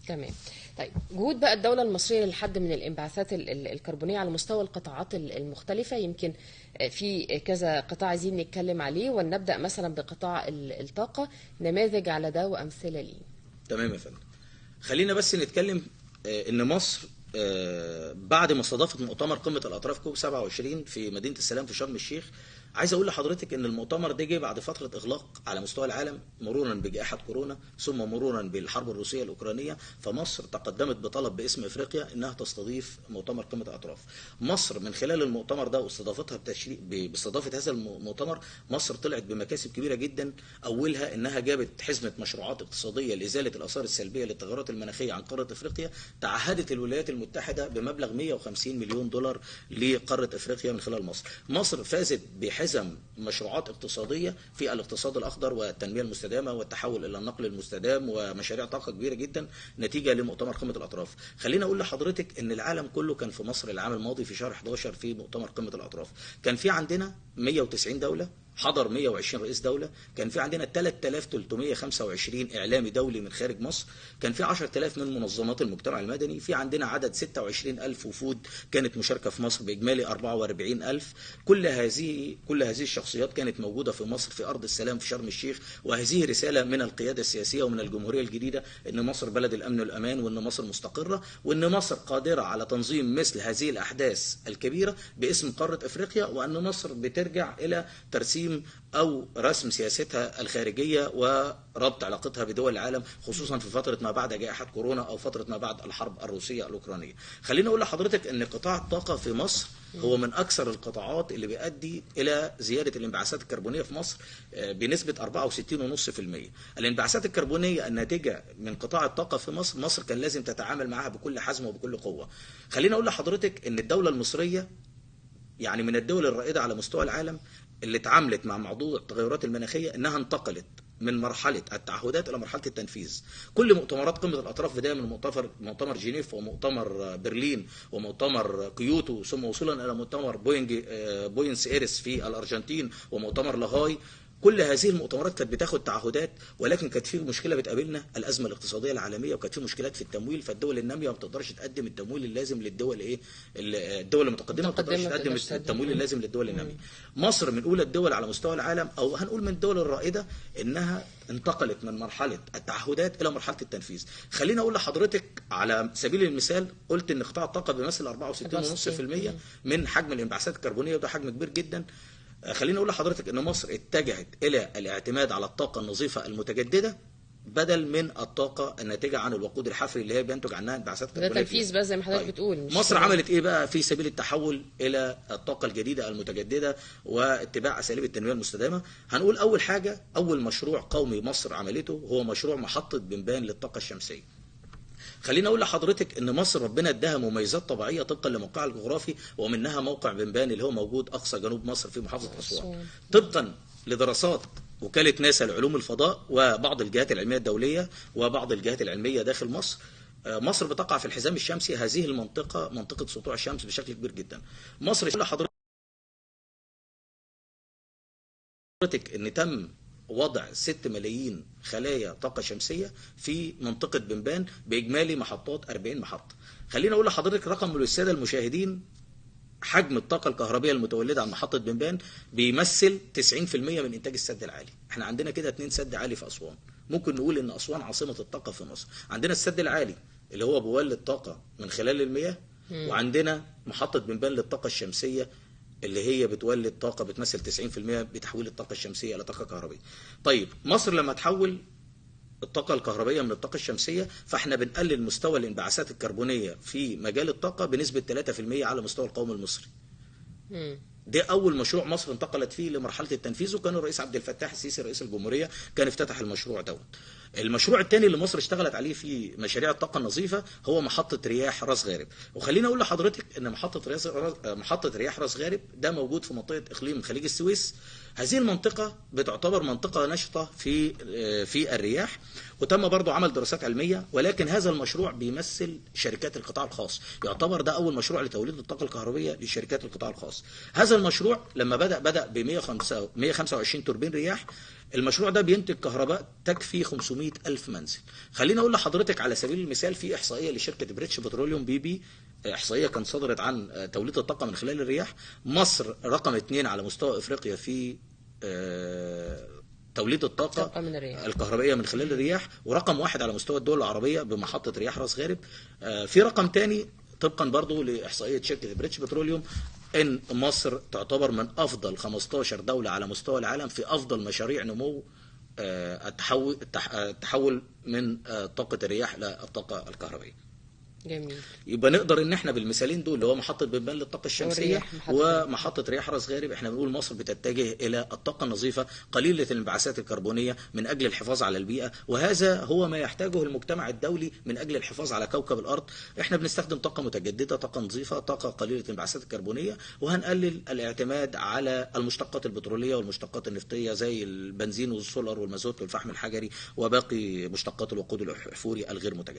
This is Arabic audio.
تمام. طيب، جهود بقى الدولة المصرية للحد من الانبعاثات الكربونية على مستوى القطاعات المختلفة، يمكن في كذا قطاع عايزين نتكلم عليه، ونبدأ مثلا بقطاع الطاقة، نماذج على ده وأمثلة ليه. تمام يا فندم. خلينا بس نتكلم ان مصر بعد ما استضافت مؤتمر قمة الأطراف كوب 27 في مدينة السلام في شرم الشيخ، عايز اقول لحضرتك ان المؤتمر ده جه بعد فتره اغلاق على مستوى العالم، مرورا بجائحه كورونا ثم مرورا بالحرب الروسيه الاوكرانيه. فمصر تقدمت بطلب باسم افريقيا انها تستضيف مؤتمر قمه الاطراف. مصر من خلال المؤتمر ده واستضافتها باستضافه هذا المؤتمر، مصر طلعت بمكاسب كبيره جدا. اولها انها جابت حزمه مشروعات اقتصاديه لازاله الاثار السلبيه للتغيرات المناخيه عن قاره افريقيا. تعهدت الولايات المتحده بمبلغ 150 مليون دولار لقاره افريقيا من خلال مصر. مصر فازت حزم مشروعات اقتصادية في الاقتصاد الأخضر والتنمية المستدامة والتحول إلى النقل المستدام ومشاريع طاقة كبيرة جدا نتيجة لمؤتمر قمة الأطراف. خلينا أقول لحضرتك أن العالم كله كان في مصر العام الماضي في شهر 11 في مؤتمر قمة الأطراف. كان في عندنا 190 دولة، حضر 120 رئيس دولة، كان في عندنا 3325 إعلامي دولي من خارج مصر، كان في 10000 من منظمات المجتمع المدني، في عندنا عدد 26000 وفود كانت مشاركة في مصر بإجمالي 44000. كل هذه الشخصيات كانت موجودة في مصر في أرض السلام في شرم الشيخ. وهذه رسالة من القيادة السياسية ومن الجمهورية الجديدة أن مصر بلد الأمن والأمان، وأن مصر مستقرة، وأن مصر قادرة على تنظيم مثل هذه الأحداث الكبيرة باسم قارة أفريقيا، وأن مصر بترجع إلى ترسيم أو رسم سياستها الخارجية وربط علاقتها بدول العالم، خصوصا في فترة ما بعد جائحة كورونا أو فترة ما بعد الحرب الروسية الأوكرانية. خليني أقول لحضرتك أن قطاع الطاقة في مصر هو من أكثر القطاعات اللي بيؤدي إلى زيادة الانبعاثات الكربونية في مصر بنسبة 64.5%. الانبعاثات الكربونية الناتجة من قطاع الطاقة في مصر، مصر كان لازم تتعامل معها بكل حزم وبكل قوة. خليني أقول لحضرتك أن الدولة المصرية يعني من الدول الرائدة على مستوى العالم اللي اتعاملت مع موضوع التغيرات المناخية، انها انتقلت من مرحلة التعهدات إلى مرحلة التنفيذ. كل مؤتمرات قمة الأطراف بداية من مؤتمر جنيف ومؤتمر برلين ومؤتمر كيوتو، ثم وصولا إلى مؤتمر بوينس إيرس في الأرجنتين ومؤتمر لاهاي. كل هذه المؤتمرات كانت بتاخد تعهدات، ولكن كانت في مشكله بتقابلنا، الازمه الاقتصاديه العالميه، وكانت في مشكلات في التمويل. فالدول الناميه ما بتقدرش تقدم التمويل اللازم للدول الدول المتقدمه ما بتقدرش تقدم التمويل اللازم للدول الناميه. مصر من اولى الدول على مستوى العالم، او هنقول من الدول الرائده، انها انتقلت من مرحله التعهدات الى مرحله التنفيذ. خليني اقول لحضرتك على سبيل المثال، قلت ان قطاع الطاقه بيمثل 64.5% من حجم الانبعاثات الكربونيه، وده حجم كبير جدا. خليني اقول لحضرتك ان مصر اتجهت الى الاعتماد على الطاقه النظيفه المتجدده بدل من الطاقه الناتجه عن الوقود الحفري اللي هي بينتج عنها انبعاثات كربونيه. ده تنفيذ بقى زي ما حضرتك بتقول. مصر عملت ايه بقى في سبيل التحول الى الطاقه الجديده المتجدده واتباع اساليب التنميه المستدامه؟ هنقول اول حاجه، اول مشروع قومي مصر عملته هو مشروع محطه بنبان للطاقه الشمسيه. خليني اقول لحضرتك ان مصر ربنا اداها مميزات طبيعيه طبقا لموقعها الجغرافي، ومنها موقع بنبان اللي هو موجود اقصى جنوب مصر في محافظه اسوان. طبقا لدراسات وكاله ناسا لعلوم الفضاء وبعض الجهات العلميه الدوليه وبعض الجهات العلميه داخل مصر، مصر بتقع في الحزام الشمسي. هذه المنطقه منطقه سطوع الشمس بشكل كبير جدا. مصر يقول لحضرتك ان تم وضع 6 ملايين خلايا طاقة شمسية في منطقة بنبان بإجمالي محطات 40 محطة. خلينا أقول لحضرتك رقم للسادة المشاهدين، حجم الطاقة الكهربائية المتولدة عن محطة بنبان بيمثل 90% من إنتاج السد العالي. احنا عندنا كده 2 سد عالي في أسوان. ممكن نقول إن أسوان عاصمة الطاقة في مصر. عندنا السد العالي اللي هو بيولد طاقة من خلال المياه، وعندنا محطة بنبان للطاقة الشمسية اللي هي بتولد طاقة بتمثل 90% بتحويل الطاقة الشمسية إلى طاقة كهربائية. طيب مصر لما تحول الطاقة الكهربائية من الطاقة الشمسية، فاحنا بنقلل مستوى الانبعاثات الكربونية في مجال الطاقة بنسبة 3% على مستوى القوم المصري. ده أول مشروع مصر انتقلت فيه لمرحلة التنفيذ، وكان الرئيس عبد الفتاح السيسي رئيس الجمهورية كان افتتح المشروع دوت. المشروع الثاني اللي مصر اشتغلت عليه في مشاريع الطاقة النظيفة هو محطة رياح راس غارب. وخلينا أقول لحضرتك إن محطة رياح راس غارب ده موجود في منطقة إقليم خليج السويس، هذه المنطقة بتعتبر منطقة نشطة في الرياح، وتم برضو عمل دراسات علمية، ولكن هذا المشروع بيمثل شركات القطاع الخاص، يعتبر ده أول مشروع لتوليد الطاقة الكهربية لشركات القطاع الخاص. هذا المشروع لما بدأ ب 125 توربين رياح. المشروع ده بينتج كهرباء تكفي 500 ألف منزل. خليني أقول لحضرتك على سبيل المثال في إحصائية لشركة بريتش بتروليوم بي، إحصائية كانت صدرت عن توليد الطاقة من خلال الرياح. مصر رقم 2 على مستوى إفريقيا في توليد الطاقة الكهربائية من خلال الرياح، ورقم 1 على مستوى الدول العربية بمحطة رياح راس غارب. في رقم تاني طبقا برضو لإحصائية شركة بريتش بتروليوم، إن مصر تعتبر من أفضل 15 دولة على مستوى العالم في أفضل مشاريع نمو التحول من طاقة الرياح للطاقة الكهربائية. جميل. يبقى نقدر ان احنا بالمثالين دول اللي هو محطه بنبان للطاقه الشمسيه ومحطه رياح راس غارب، احنا بنقول مصر بتتجه الى الطاقه النظيفه قليله الانبعاثات الكربونيه من اجل الحفاظ على البيئه، وهذا هو ما يحتاجه المجتمع الدولي من اجل الحفاظ على كوكب الارض. احنا بنستخدم طاقه متجدده، طاقه نظيفه، طاقه قليله الانبعاثات الكربونيه، وهنقلل الاعتماد على المشتقات البتروليه والمشتقات النفطيه زي البنزين والسولار والمازوت والفحم الحجري وباقي مشتقات الوقود الاحفوري الغير متجدد.